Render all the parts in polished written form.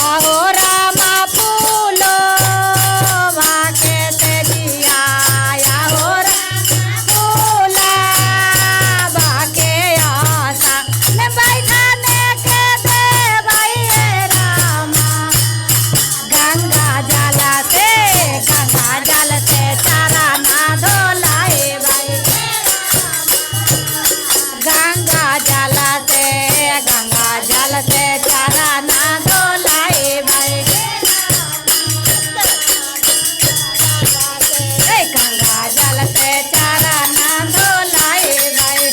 आहो रामा फूलो वाके ते दिया आहो रामा फूला वाके आशा ने बैठाने के दे भाई रामा गंगा जल से चारा ना धोलाए भाई गंगा जल से चारा ना धोलाए भाई गंगा जल से चारा ना धोलाए भाई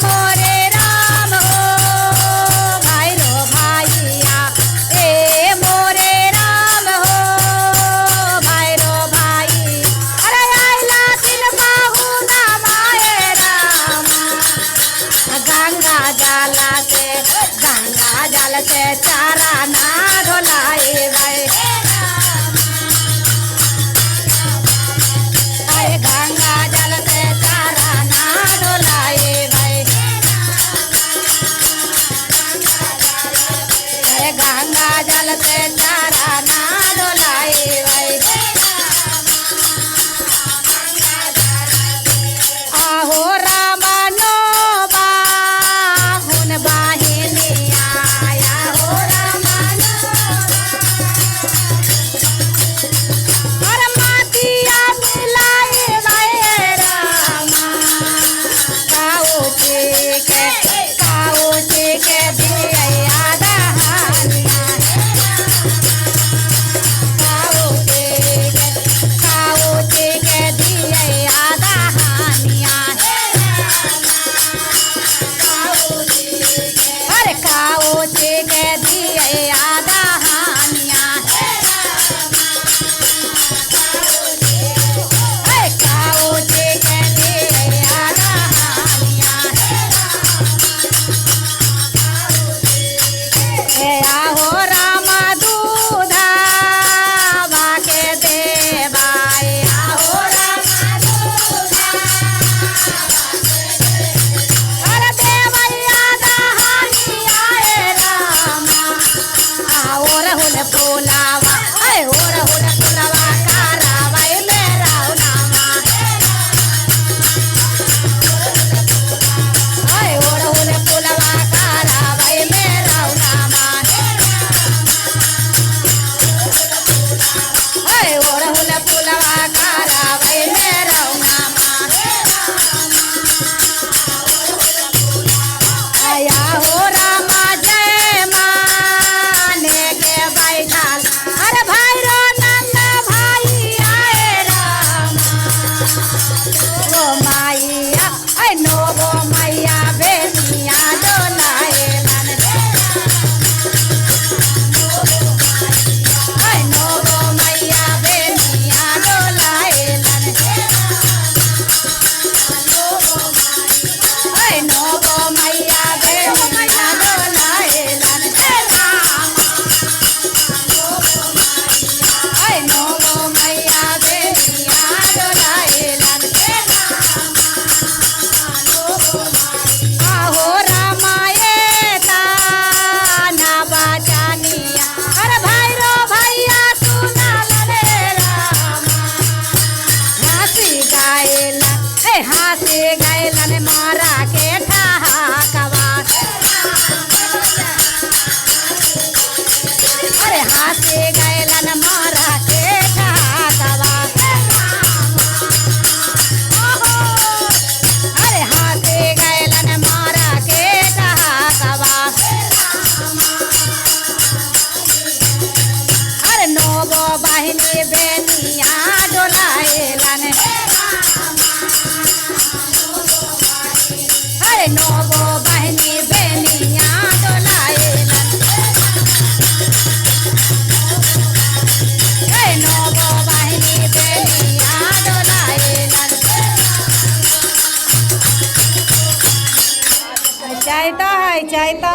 मोरे राम हो भाई रो भाइया मोरे राम हो भाई रो भाई अरे आइला दिन बाहू ना माए राम गंगा जल से चारा ना धोलाए भाई गंगा जल से चारा ना धोलाए भाई गंगा जल से चारा ना धोलाए भाई आहो रामा नो बाहुन बाहिनी आया हो रामा नो और मातिया मिलाए भाई रामा काऊची के दिया दहानिया काऊची के दिया दहानिया अरे काऊची के दिया दहानिया काऊची के दिया दहानिया आहो रामा दूधा वाके दे भाई आहो रामा दूधा अरे देवैया दहानिया रामा आओ रहुल फूलावा हो रहुल फूलावा कारावाई मेरा नामा हो रहुल फूलावा कारावाई मेरा नामा ओरहुल फूलवा कारावाई मेरा नामा आया हो रामा जय माने के बैठाल अरे भाई रो नंद भाई आए रामा वो माइया नो वो मैया बेनिया डोलाए लन नो वो मैया बेनिया डोलाए लन नो वो मैया बेनिया डोलाए लन नो वो मैया बेनिया डोलाए लन आहो रामाए ताना बचानिया अरे भाई रो भैया सुना ले रामा हाथी गायलन मारा के ठहाकवा अरे हाथी गायलन मारा के ठहाकवा अरे हाथी गायलन मारा के ठहाकवा अरे नोबो बाहिनी बेनिया डोलाएलन अरे नोबो बाहिनी बेनिया डोलाएलन नोबो बाहिनी बेनिया डोलाएलन चाहता है चाहता